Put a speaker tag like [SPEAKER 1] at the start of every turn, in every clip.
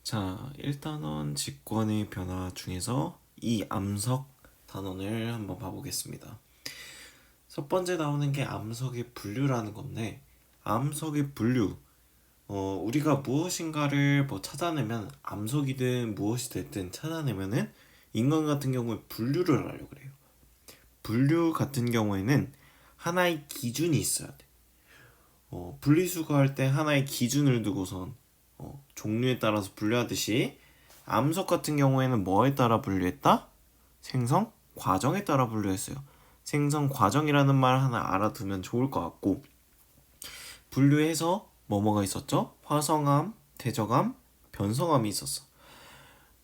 [SPEAKER 1] 자, 1단원 직권의 변화 중에서 이 암석 단원을 한번 봐보겠습니다. 첫 번째 나오는 게 암석의 분류라는 건데, 암석의 분류, 우리가 무엇인가를 찾아내면, 암석이든 무엇이 됐든 찾아내면은 인간 같은 경우에 분류를 하려고 그래요. 분류 같은 경우에는 하나의 기준이 있어야 돼. 분리수거할 때 하나의 기준을 두고선 종류에 따라서 분류하듯이 암석 같은 경우에는 뭐에 따라 분류했다? 생성 과정에 따라 분류했어요. 생성 과정이라는 말 하나 알아두면 좋을 것 같고, 분류해서 뭐뭐가 있었죠? 화성암, 퇴적암, 변성암이 있었어.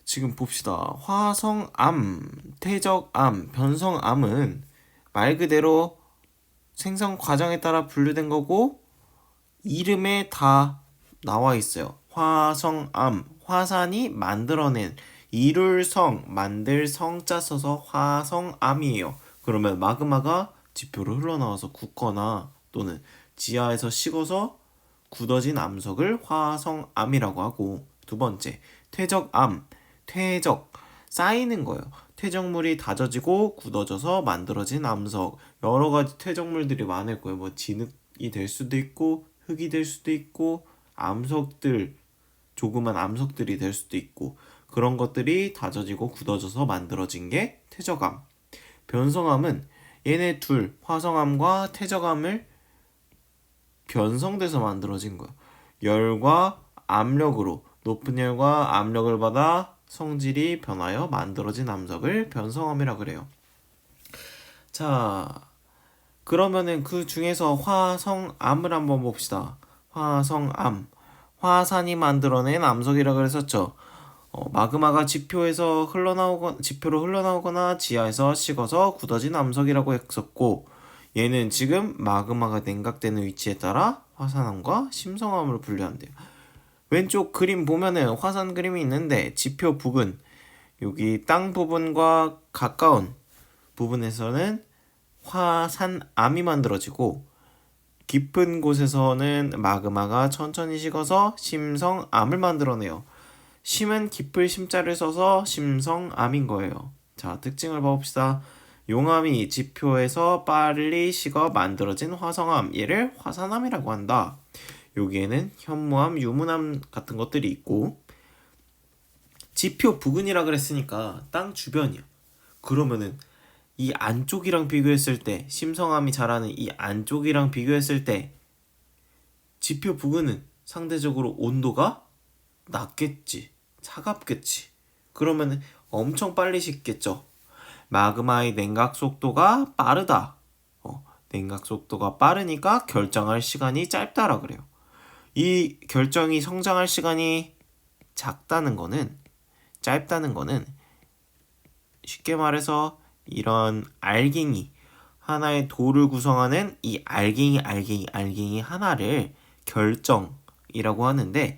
[SPEAKER 1] 지금 봅시다. 화성암, 퇴적암, 변성암은 말 그대로 생성 과정에 따라 분류된 거고, 이름에 다 나와 있어요. 화성암, 화산이 만들어낸 이룰 성, 만들 성자 써서 화성암이에요. 그러면 마그마가 지표로 흘러나와서 굳거나 또는 지하에서 식어서 굳어진 암석을 화성암이라고 하고, 두 번째, 퇴적암, 퇴적, 쌓이는 거예요. 퇴적물이 다져지고 굳어져서 만들어진 암석. 여러 가지 퇴적물들이 많을 거예요. 진흙이 될 수도 있고 흙이 될 수도 있고 암석들, 조그만 암석들이 될 수도 있고, 그런 것들이 다져지고 굳어져서 만들어진 게 퇴적암. 변성암은 얘네 둘, 화성암과 퇴적암을 변성돼서 만들어진 거야. 열과 압력으로, 높은 열과 압력을 받아 성질이 변하여 만들어진 암석을 변성암이라 그래요. 자, 그러면은 그 중에서 화성암을 한번 봅시다. 화성암, 화산이 만들어낸 암석이라 그랬었죠. 마그마가 지표로 흘러나오거나 지하에서 식어서 굳어진 암석이라고 했었고, 얘는 지금 마그마가 냉각되는 위치에 따라 화산암과 심성암으로 분류한대요. 왼쪽 그림 보면은 화산 그림이 있는데, 지표 부근, 여기 땅 부분과 가까운 부분에서는 화산암이 만들어지고, 깊은 곳에서는 마그마가 천천히 식어서 심성암을 만들어내요. 심은 깊을 심자를 써서 심성암인 거예요. 자, 특징을 봐봅시다. 용암이 지표에서 빨리 식어 만들어진 화성암, 얘를 화산암이라고 한다. 여기에는 현무암, 유문암 같은 것들이 있고, 지표 부근이라 그랬으니까 땅 주변이야. 그러면은 이 안쪽이랑 비교했을 때, 심성암이 자라는 이 안쪽이랑 비교했을 때 지표 부근은 상대적으로 온도가 낮겠지, 차갑겠지. 그러면 엄청 빨리 식겠죠. 마그마의 냉각 속도가 빠르다. 냉각 속도가 빠르니까 결정할 시간이 짧다라 그래요. 이 결정이 성장할 시간이 짧다는 거는 쉽게 말해서 이런 알갱이, 하나의 돌을 구성하는 이 알갱이 하나를 결정이라고 하는데,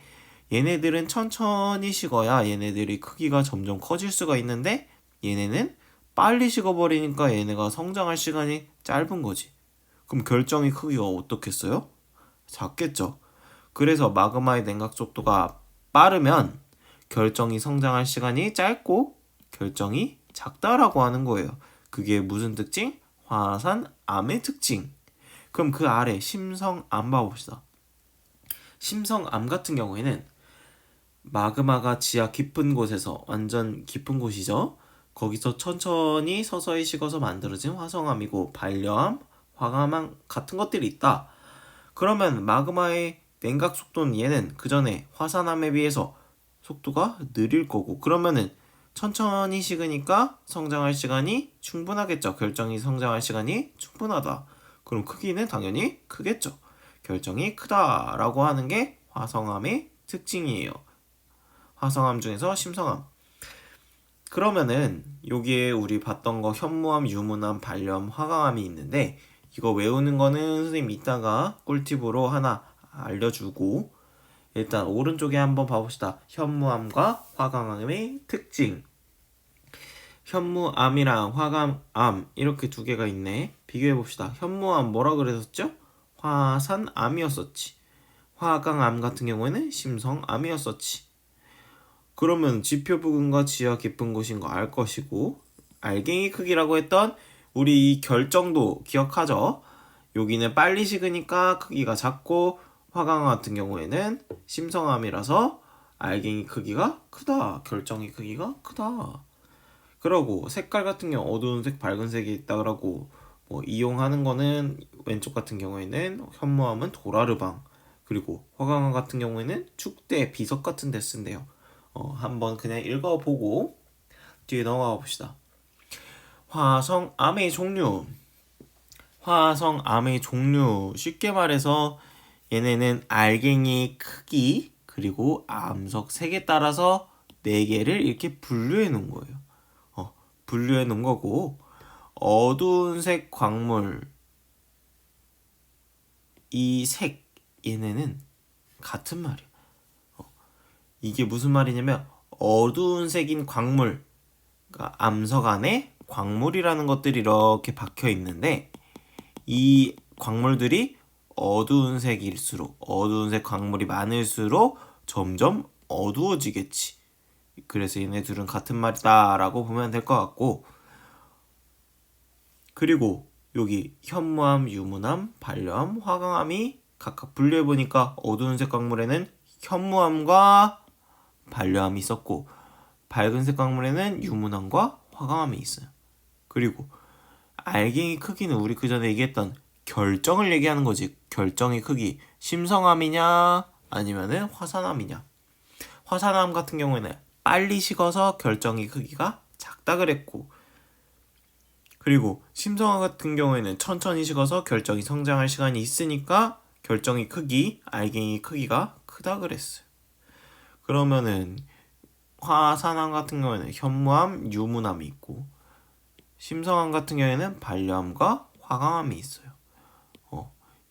[SPEAKER 1] 얘네들은 천천히 식어야 얘네들이 크기가 점점 커질 수가 있는데, 얘네는 빨리 식어버리니까 얘네가 성장할 시간이 짧은 거지. 그럼 결정의 크기가 어떻겠어요? 작겠죠. 그래서 마그마의 냉각 속도가 빠르면 결정이 성장할 시간이 짧고 결정이 작다라고 하는 거예요. 그게 무슨 특징? 화산암의 특징. 그럼 그 아래 심성암 봐봅시다. 심성암 같은 경우에는 마그마가 지하 깊은 곳에서, 완전 깊은 곳이죠. 거기서 천천히 서서히 식어서 만들어진 화성암이고, 반려암, 화감암 같은 것들이 있다. 그러면 마그마의 냉각 속도는, 얘는 그 전에 화산암에 비해서 속도가 느릴 거고, 그러면은 천천히 식으니까 성장할 시간이 충분하겠죠. 결정이 성장할 시간이 충분하다. 그럼 크기는 당연히 크겠죠. 결정이 크다라고 하는 게 화성암의 특징이에요. 화성암 중에서 심성암. 그러면은 여기에 우리 봤던 거 현무암, 유문암, 반려암, 화강암이 있는데, 이거 외우는 거는 선생님 이따가 꿀팁으로 하나 알려주고, 일단 오른쪽에 한번 봐봅시다. 현무암과 화강암의 특징. 현무암이랑 화강암 이렇게 두 개가 있네. 비교해봅시다. 현무암 뭐라 그랬었죠? 화산암이었었지. 화강암 같은 경우에는 심성암이었었지. 그러면 지표 부근과 지하 깊은 곳인 거 알 것이고, 알갱이 크기라고 했던 우리 이 결정도 기억하죠? 여기는 빨리 식으니까 크기가 작고, 화강 같은 경우에는 심성암이라서 알갱이 크기가 크다. 결정이 크기가 크다. 그러고 색깔 같은 경우 어두운 색, 밝은 색이 있다 그러고, 뭐 이용하는 거는 왼쪽 같은 경우에는 현무암은 도라르방, 그리고 화강암 같은 경우에는 축대, 비석 같은 데 쓴대요. 한번 그냥 읽어보고 뒤에 넘어가 봅시다. 화성암의 종류. 화성암의 종류. 쉽게 말해서 얘네는 알갱이 크기 그리고 암석 색에 따라서 4개를 이렇게 분류해 놓은 거예요. 분류해 놓은 거고, 어두운 색 광물 이 색 얘네는 같은 말이야. 이게 무슨 말이냐면 어두운 색인 광물, 그러니까 암석 안에 광물이라는 것들이 이렇게 박혀 있는데, 이 광물들이 어두운 색일수록, 어두운 색 광물이 많을수록 점점 어두워지겠지. 그래서 얘네 둘은 같은 말이다 라고 보면 될 것 같고, 그리고 여기 현무암, 유문암, 반려암, 화강암이 각각 분류해보니까 어두운 색 광물에는 현무암과 반려암이 있었고, 밝은 색 광물에는 유문암과 화강암이 있어요. 그리고 알갱이 크기는 우리 그 전에 얘기했던 결정을 얘기하는 거지. 결정의 크기. 심성암이냐 아니면은 화산암이냐. 화산암 같은 경우에는 빨리 식어서 결정의 크기가 작다 그랬고, 그리고 심성암 같은 경우에는 천천히 식어서 결정이 성장할 시간이 있으니까 결정의 크기, 알갱이 크기가 크다 그랬어요. 그러면은 화산암 같은 경우에는 현무암, 유문암이 있고, 심성암 같은 경우에는 반려암과 화강암이 있어요.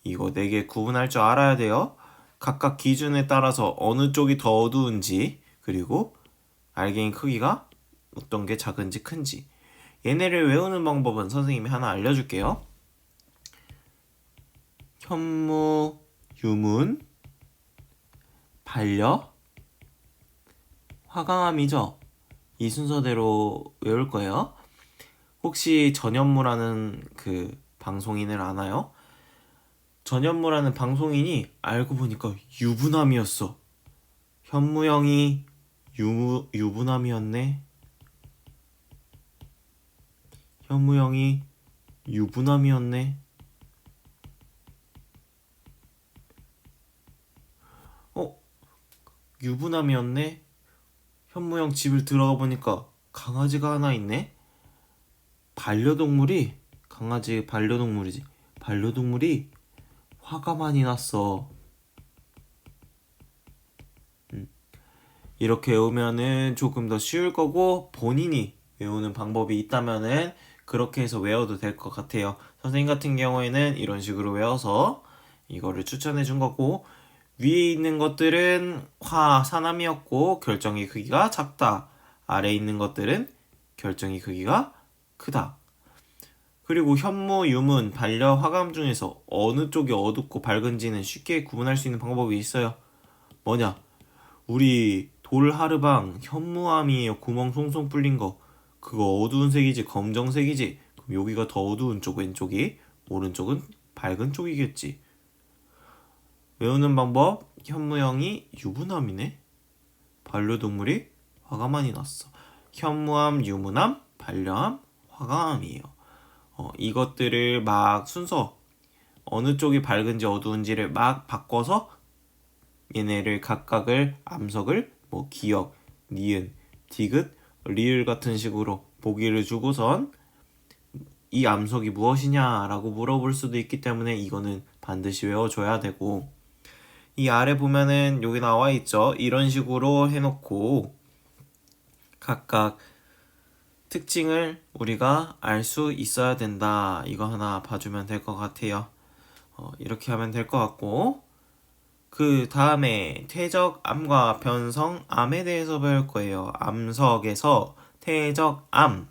[SPEAKER 1] 이거 4개 구분할 줄 알아야 돼요. 각각 기준에 따라서 어느 쪽이 더 어두운지, 그리고 알갱이 크기가 어떤 게 작은지 큰지. 얘네를 외우는 방법은 선생님이 하나 알려줄게요. 현무, 유문, 반려, 화강암이죠. 이 순서대로 외울 거예요. 혹시 전현무라는 그 방송인을 아나요? 전현무라는 방송인이 알고 보니까 유부남이었어. 현무형이 유부남이었네. 현무형이 유부남이었네. 유부남이었네. 현무형 집을 들어가 보니까 강아지가 하나 있네. 반려동물이, 강아지 반려동물이지. 반려동물이 화가 많이 났어. 이렇게 외우면은 조금 더 쉬울 거고, 본인이 외우는 방법이 있다면은 그렇게 해서 외워도 될 것 같아요. 선생님 같은 경우에는 이런 식으로 외워서 이거를 추천해 준 거고, 위에 있는 것들은 화산암이었고 결정의 크기가 작다. 아래에 있는 것들은 결정의 크기가 크다. 그리고 현무, 유문, 반려, 화감 중에서 어느 쪽이 어둡고 밝은지는 쉽게 구분할 수 있는 방법이 있어요. 뭐냐? 우리 돌하르방 현무암이에요. 구멍 송송 뚫린 거. 그거 어두운 색이지 검정색이지. 그럼 여기가 더 어두운 쪽 왼쪽이, 오른쪽은 밝은 쪽이겠지. 외우는 방법. 현무형이 유부남이네. 반려동물이 화가 많이 났어. 현무암, 유무암, 반려암, 화가암이에요. 이것들을 막 순서, 어느 쪽이 밝은지 어두운지를 막 바꿔서 얘네를 각각을 암석을 뭐 기역, 니은, 디귿, 리을 같은 식으로 보기를 주고선 이 암석이 무엇이냐라고 물어볼 수도 있기 때문에 이거는 반드시 외워줘야 되고, 이 아래 보면은 여기 나와 있죠. 이런 식으로 해놓고 각각 특징을 우리가 알 수 있어야 된다. 이거 하나 봐주면 될 것 같아요. 이렇게 하면 될 것 같고, 그 다음에 퇴적암과 변성암에 대해서 배울 거예요. 암석에서 퇴적암.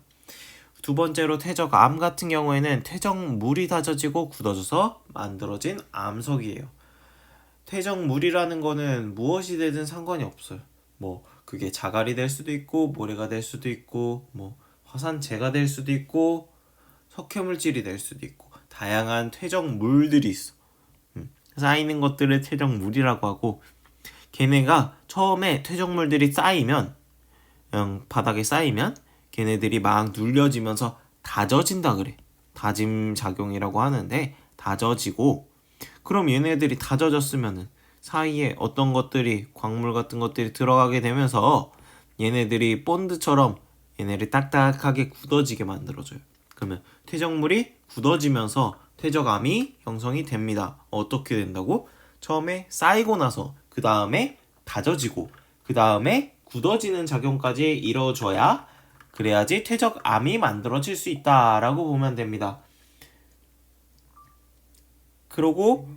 [SPEAKER 1] 두 번째로 퇴적암 같은 경우에는 퇴적물이 다져지고 굳어져서 만들어진 암석이에요. 퇴적물이라는 거는 무엇이 되든 상관이 없어요. 뭐 그게 자갈이 될 수도 있고 모래가 될 수도 있고 뭐 화산재가 될 수도 있고 석회물질이 될 수도 있고 다양한 퇴적물들이 있어. 쌓이는 것들을 퇴적물이라고 하고 걔네가 처음에 퇴적물들이 쌓이면 그냥 바닥에 쌓이면 걔네들이 막 눌려지면서 다져진다 그래. 다짐 작용이라고 하는데 다져지고 그럼 얘네들이 다져졌으면은 사이에 어떤 것들이 광물 같은 것들이 들어가게 되면서 얘네들이 본드처럼 얘네를 딱딱하게 굳어지게 만들어줘요. 그러면 퇴적물이 굳어지면서 퇴적암이 형성이 됩니다. 어떻게 된다고? 처음에 쌓이고 나서 그 다음에 다져지고 그 다음에 굳어지는 작용까지 이루어져야 그래야지 퇴적암이 만들어질 수 있다라고 보면 됩니다. 그리고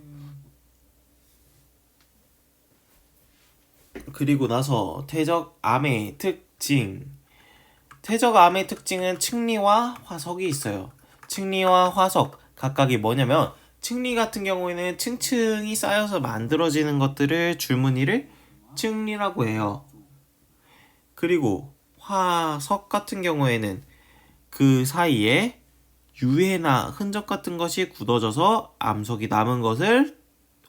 [SPEAKER 1] 나서 퇴적암의 특징. 퇴적암의 특징은 층리와 화석이 있어요. 층리와 화석 각각이 뭐냐면 층리 같은 경우에는 층층이 쌓여서 만들어지는 것들을 줄무늬를 층리라고 해요. 그리고 화석 같은 경우에는 그 사이에 유해나 흔적 같은 것이 굳어져서 암석이 남은 것을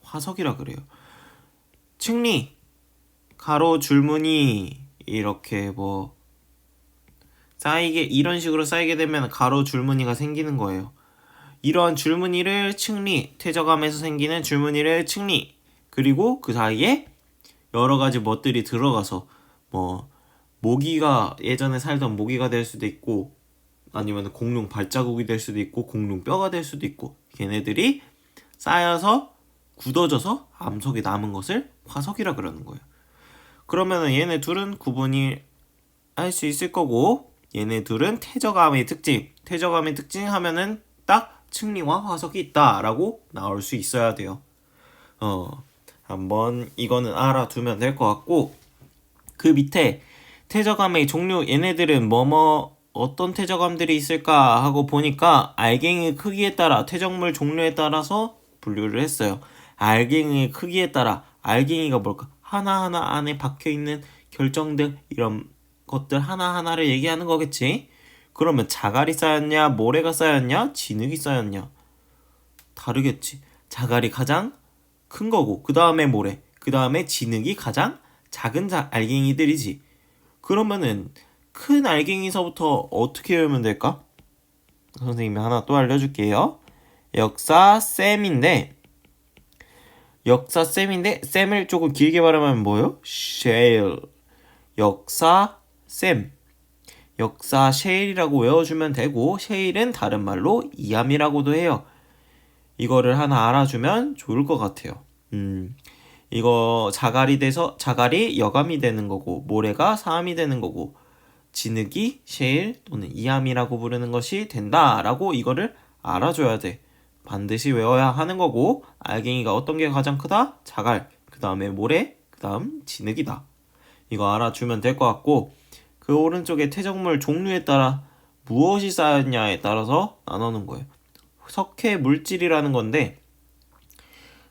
[SPEAKER 1] 화석이라 그래요. 층리, 가로 줄무늬 이렇게 뭐 쌓이게 이런 식으로 쌓이게 되면 가로 줄무늬가 생기는 거예요. 이러한 줄무늬를 층리, 퇴적암에서 생기는 줄무늬를 층리, 그리고 그 사이에 여러 가지 멋들이 들어가서 뭐 모기가 예전에 살던 모기가 될 수도 있고 아니면 공룡 발자국이 될 수도 있고 공룡 뼈가 될 수도 있고 걔네들이 쌓여서 굳어져서 암석이 남은 것을 화석이라 그러는 거예요. 그러면은 얘네 둘은 구분이 할 수 있을 거고 얘네 둘은 퇴적암의 특징 하면은 딱 층리와 화석이 있다라고 나올 수 있어야 돼요. 한번 이거는 알아두면 될 것 같고 그 밑에 퇴적암의 종류 얘네들은 어떤 퇴적암들이 있을까 하고 보니까 알갱이 크기에 따라 퇴적물 종류에 따라서 분류를 했어요. 알갱이의 크기에 따라 알갱이가 뭘까? 하나하나 안에 박혀있는 결정들 이런 것들 하나하나를 얘기하는 거겠지? 그러면 자갈이 쌓였냐 모래가 쌓였냐 진흙이 쌓였냐 다르겠지. 자갈이 가장 큰 거고 그 다음에 모래 그 다음에 진흙이 가장 작은 알갱이들이지. 그러면은 큰 알갱이서부터 어떻게 외우면 될까? 선생님이 하나 또 알려줄게요. 역사쌤인데 쌤을 조금 길게 말하면 뭐요? shale 역사쌤 역사 셰일이라고 외워주면 되고 셰일은 다른 말로 이암이라고도 해요. 이거를 하나 알아주면 좋을 것 같아요. 이거 자갈이 여감이 되는 거고 모래가 사암이 되는 거고 진흙이 셰일 또는 이암이라고 부르는 것이 된다라고 이거를 알아줘야 돼. 반드시 외워야 하는 거고 알갱이가 어떤 게 가장 크다? 자갈, 그 다음에 모래, 그 다음 진흙이다. 이거 알아주면 될 것 같고 그 오른쪽에 퇴적물 종류에 따라 무엇이 쌓였냐에 따라서 나누는 거예요. 석회 물질이라는 건데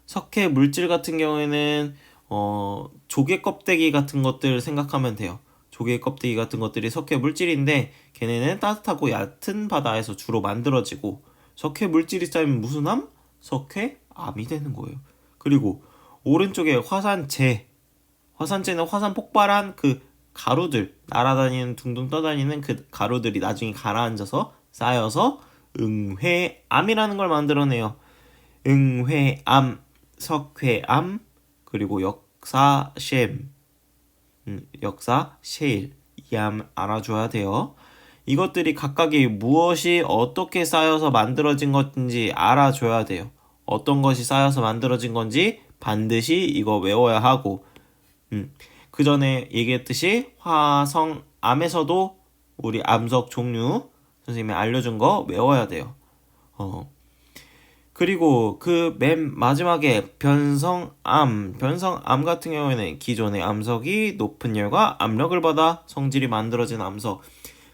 [SPEAKER 1] 석회 물질 같은 경우에는 조개 껍데기 같은 것들 생각하면 돼요. 조개 껍데기 같은 것들이 석회 물질인데 걔네는 따뜻하고 얕은 바다에서 주로 만들어지고 석회 물질이 쌓이면 무슨 암? 석회암이 되는 거예요. 그리고 오른쪽에 화산재는 화산 폭발한 그 가루들 날아다니는 둥둥 떠다니는 그 가루들이 나중에 가라앉아서 쌓여서 응회암이라는 걸 만들어내요. 응회암, 석회암, 그리고 역사 셰일 이 암 알아줘야 돼요. 이것들이 각각이 무엇이 어떻게 쌓여서 만들어진 것인지 알아줘야 돼요. 어떤 것이 쌓여서 만들어진 건지 반드시 이거 외워야 하고 그 전에 얘기했듯이 화성암에서도 우리 암석 종류 선생님이 알려준 거 외워야 돼요. 그리고 그 맨 마지막에 변성암 같은 경우에는 기존의 암석이 높은 열과 압력을 받아 성질이 만들어진 암석.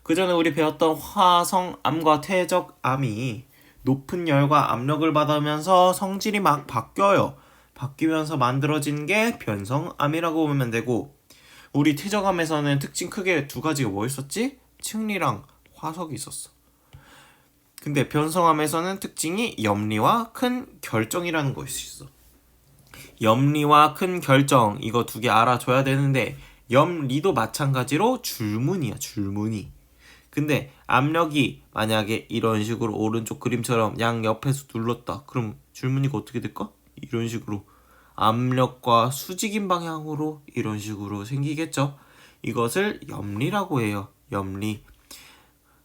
[SPEAKER 1] 그 전에 우리 배웠던 화성암과 퇴적암이 높은 열과 압력을 받으면서 성질이 막 바뀌어요. 바뀌면서 만들어진 게 변성암이라고 보면 되고 우리 태저감에서는 특징 크게 두 가지가 뭐 있었지? 층리랑 화석이 있었어. 근데 변성함에서는 특징이 염리와 큰 결정이라는 것이 있어. 염리와 큰 결정, 이거 두 개 알아줘야 되는데 염리도 마찬가지로 줄무늬야, 줄무늬. 근데 압력이 만약에 이런 식으로 오른쪽 그림처럼 양 옆에서 눌렀다. 그럼 줄무늬가 어떻게 될까? 이런 식으로 압력과 수직인 방향으로 이런 식으로 생기겠죠. 이것을 염리라고 해요. 염리.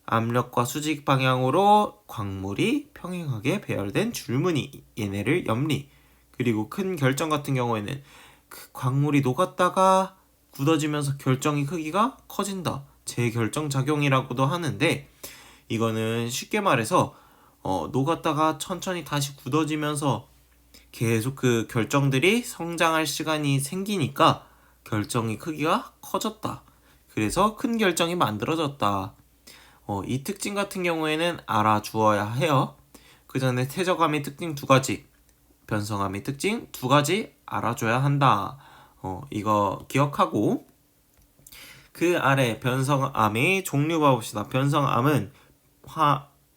[SPEAKER 1] 압력과 수직 방향으로 광물이 평행하게 배열된 줄무늬, 얘네를 염리. 그리고 큰 결정 같은 경우에는 그 광물이 녹았다가 굳어지면서 결정의 크기가 커진다. 재결정 작용이라고도 하는데, 이거는 쉽게 말해서 녹았다가 천천히 다시 굳어지면서 계속 그 결정들이 성장할 시간이 생기니까 결정의 크기가 커졌다. 그래서 큰 결정이 만들어졌다. 이 특징 같은 경우에는 알아주어야 해요. 그 전에 태저감의 특징 두 가지, 변성함의 특징 두 가지 알아줘야 한다. 이거 기억하고, 그 아래 변성암의 종류 봐봅시다. 변성암은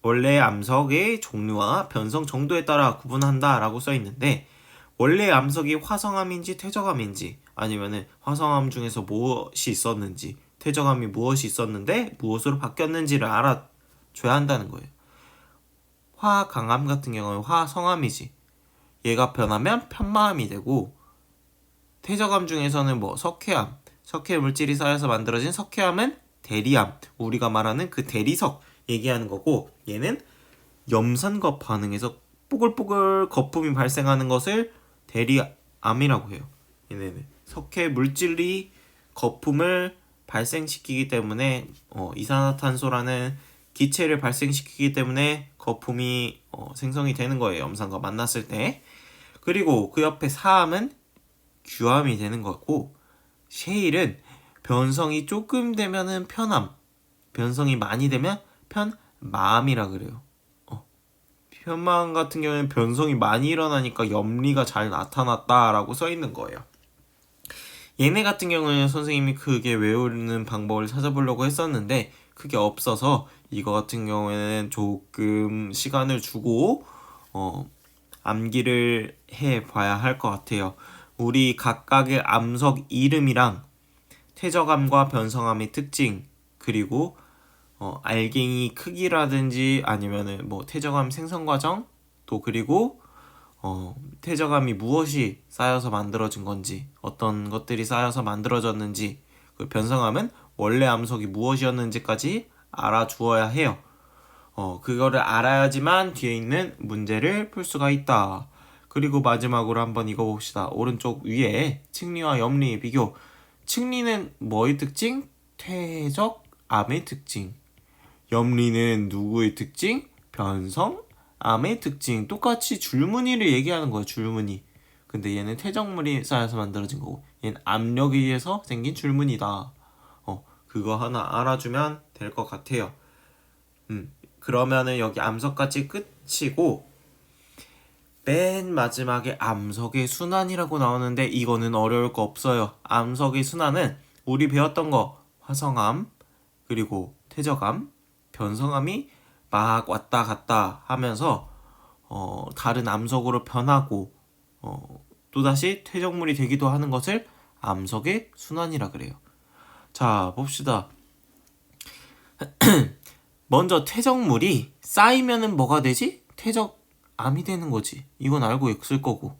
[SPEAKER 1] 원래 암석의 종류와 변성 정도에 따라 구분한다 라고 써있는데, 원래 암석이 화성암인지 퇴적암인지, 아니면은 화성암 중에서 무엇이 있었는지, 퇴적암이 무엇이 있었는데 무엇으로 바뀌었는지를 알아줘야 한다는 거예요. 화강암 같은 경우는 화성암이지, 얘가 변하면 편마암이 되고, 퇴적암 중에서는 뭐 석회암, 석회 물질이 쌓여서 만들어진 석회암은 대리암, 우리가 말하는 그 대리석 얘기하는 거고, 얘는 염산과 반응해서 뽀글뽀글 거품이 발생하는 것을 대리암이라고 해요. 얘네는 석회 물질이 거품을 발생시키기 때문에 이산화탄소라는 기체를 발생시키기 때문에 거품이 생성이 되는 거예요. 염산과 만났을 때. 그리고 그 옆에 사암은 규암이 되는 거고, 셰일은 변성이 조금 되면은 편암, 변성이 많이 되면 편마암이라 그래요. 편마암 같은 경우는 변성이 많이 일어나니까 염리가 잘 나타났다라고 써 있는 거예요. 얘네 같은 경우는 선생님이 크게 외우는 방법을 찾아보려고 했었는데 그게 없어서 이거 같은 경우에는 조금 시간을 주고 암기를 해봐야 할 것 같아요. 우리 각각의 암석 이름이랑 퇴적암과 변성암의 특징, 그리고 알갱이 크기라든지 아니면은 뭐 퇴적암 생성 과정, 또 그리고 퇴적암이 무엇이 쌓여서 만들어진 건지, 어떤 것들이 쌓여서 만들어졌는지, 그 변성암은 원래 암석이 무엇이었는지까지 알아주어야 해요. 그거를 알아야지만 뒤에 있는 문제를 풀 수가 있다. 그리고 마지막으로 한번 이거 봅시다. 오른쪽 위에 층리와 염리의 비교. 층리는 뭐의 특징? 퇴적암의 특징. 염리는 누구의 특징? 변성암의 특징. 똑같이 줄무늬를 얘기하는 거예요. 줄무늬. 근데 얘는 퇴적물이 쌓여서 만들어진 거고, 얘는 압력에 의해서 생긴 줄무늬다. 그거 하나 알아주면 될 것 같아요. 그러면은 여기 암석까지 끝이고, 맨 마지막에 암석의 순환이라고 나오는데 이거는 어려울 거 없어요. 암석의 순환은 우리 배웠던 거 화성암, 그리고 퇴적암, 변성암이 막 왔다 갔다 하면서 다른 암석으로 변하고 또다시 퇴적물이 되기도 하는 것을 암석의 순환이라 그래요. 자, 봅시다. 먼저 퇴적물이 쌓이면은 뭐가 되지? 퇴적암이 되는 거지. 이건 알고 있을 거고.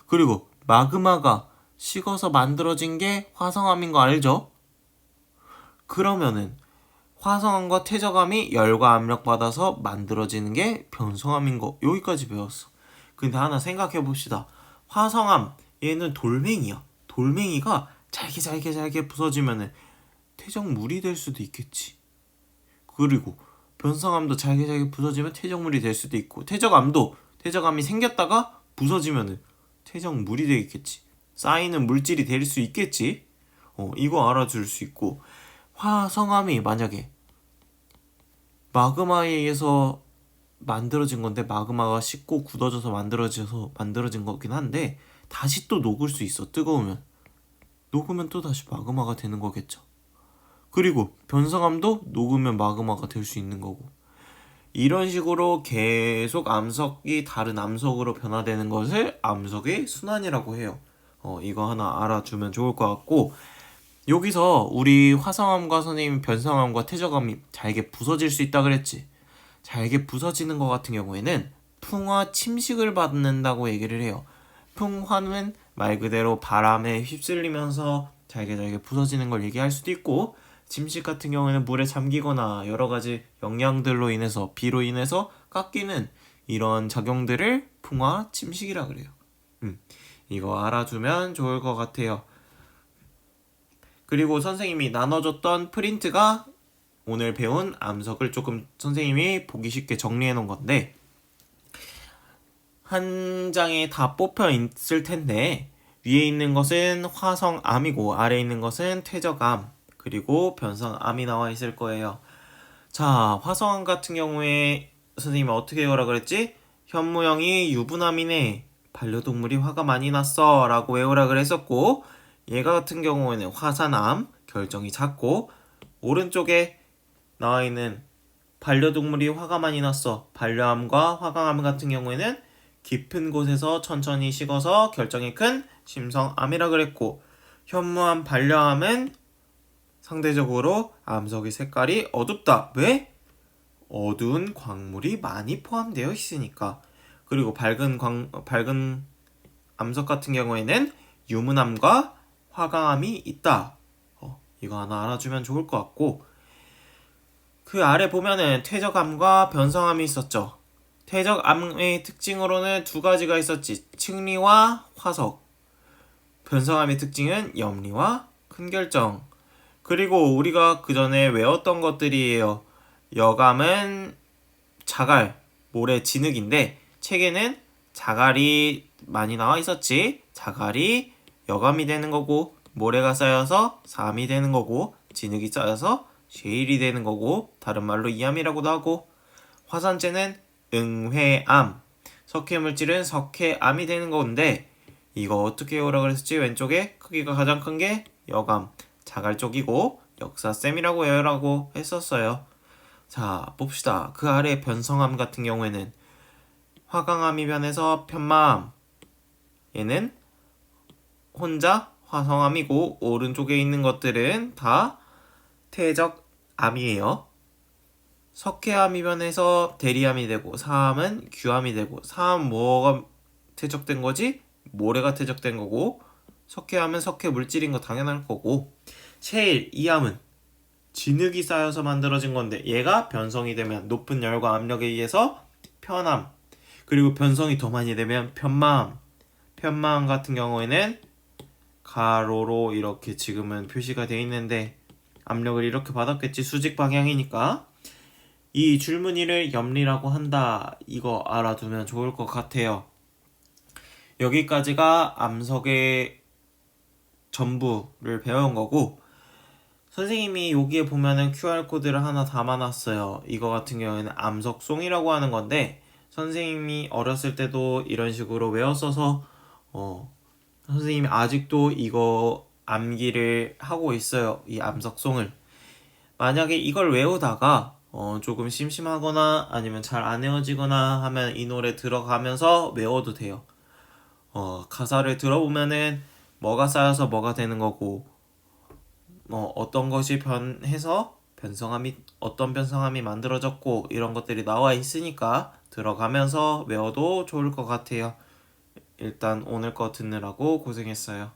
[SPEAKER 1] 그리고 마그마가 식어서 만들어진 게 화성암인 거 알죠? 그러면은 화성암과 퇴적암이 열과 압력 받아서 만들어지는 게 변성암인 거, 여기까지 배웠어. 근데 하나 생각해 봅시다. 화성암, 얘는 돌멩이야. 돌멩이가 잘게 부서지면은 퇴적물이 될 수도 있겠지. 그리고 변성암도 잘게 부서지면 퇴적물이 될 수도 있고, 퇴적암이 생겼다가 부서지면은 퇴적물이 되겠지. 쌓이는 물질이 될 수 있겠지. 이거 알아줄 수 있고, 화성암이 만약에 마그마에 의해서 만들어진 건데, 마그마가 식고 굳어져서 만들어진 거긴 한데 다시 또 녹을 수 있어, 뜨거우면. 녹으면 또다시 마그마가 되는 거겠죠. 그리고 변성암도 녹으면 마그마가 될 수 있는 거고, 이런 식으로 계속 암석이 다른 암석으로 변화되는 것을 암석의 순환이라고 해요. 이거 하나 알아주면 좋을 것 같고, 여기서 우리 화성암과 선생님 변성암과 퇴적암이 잘게 부서질 수 있다 그랬지. 잘게 부서지는 것 같은 경우에는 풍화 침식을 받는다고 얘기를 해요. 풍화는 말 그대로 바람에 휩쓸리면서 잘게 부서지는 걸 얘기할 수도 있고, 침식 같은 경우에는 물에 잠기거나 여러 가지 영양들로 인해서, 비로 인해서 깎이는 이런 작용들을 풍화 침식이라 그래요. 이거 알아두면 좋을 것 같아요. 그리고 선생님이 나눠줬던 프린트가 오늘 배운 암석을 조금 선생님이 보기 쉽게 정리해 놓은 건데, 한 장에 다 뽑혀 있을 텐데, 위에 있는 것은 화성암이고 아래에 있는 것은 퇴적암, 그리고 변성암이 나와 있을 거예요. 자, 화성암 같은 경우에 선생님이 어떻게 외우라 그랬지? 현무형이 유부남이네, 반려동물이 화가 많이 났어 라고 외우라 그랬었고, 얘가 같은 경우에는 화산암, 결정이 작고, 오른쪽에 나와 있는 반려동물이 화가 많이 났어, 반려암과 화강암 같은 경우에는 깊은 곳에서 천천히 식어서 결정이 큰 심성암이라 그랬고, 현무암, 반려암은 상대적으로 암석의 색깔이 어둡다. 왜? 어두운 광물이 많이 포함되어 있으니까. 그리고 밝은 암석 같은 경우에는 유문암과 화강암이 있다. 이거 하나 알아주면 좋을 것 같고, 그 아래 보면은 퇴적암과 변성암이 있었죠. 퇴적암의 특징으로는 두 가지가 있었지. 층리와 화석. 변성암의 특징은 염리와 큰 결정. 그리고 우리가 그 전에 외웠던 것들이에요. 여감은 자갈, 모래, 진흙인데, 책에는 자갈이 많이 나와 있었지. 자갈이 여감이 되는 거고, 모래가 쌓여서 삼이 되는 거고, 진흙이 쌓여서 쉐일이 되는 거고, 다른 말로 이암이라고도 하고, 화산재는 응회암, 석회물질은 석회암이 되는 건데, 이거 어떻게 외우라 그랬었지? 왼쪽에 크기가 가장 큰 게 여감, 자갈 쪽이고 역사쌤이라고 외우라고 했었어요. 자, 봅시다. 그 아래 변성암 같은 경우에는 화강암이 변해서 편마암, 얘는 혼자 화성암이고, 오른쪽에 있는 것들은 다 퇴적암이에요. 석회암이 변해서 대리암이 되고, 사암은 규암이 되고, 사암 뭐가 퇴적된 거지? 모래가 퇴적된 거고, 석회암은 석회 물질인 거 당연할 거고, 셰일, 이암은 진흙이 쌓여서 만들어진 건데, 얘가 변성이 되면 높은 열과 압력에 의해서 편암, 그리고 변성이 더 많이 되면 편마암. 편마암 같은 경우에는 가로로 이렇게 지금은 표시가 되어 있는데, 압력을 이렇게 받았겠지, 수직 방향이니까. 이 줄무늬를 염리라고 한다. 이거 알아두면 좋을 것 같아요. 여기까지가 암석의 전부를 배운 거고, 선생님이 여기에 보면은 QR코드를 하나 담아놨어요. 이거 같은 경우에는 암석송이라고 하는 건데, 선생님이 어렸을 때도 이런 식으로 외웠어서 선생님이 아직도 이거 암기를 하고 있어요. 이 암석송을. 만약에 이걸 외우다가 조금 심심하거나 아니면 잘 안 외워지거나 하면 이 노래 들어가면서 외워도 돼요. 가사를 들어보면은 뭐가 쌓여서 뭐가 되는 거고, 어떤 것이 변해서 어떤 변성함이 만들어졌고, 이런 것들이 나와 있으니까 들어가면서 외워도 좋을 것 같아요. 일단 오늘 거 듣느라고 고생했어요.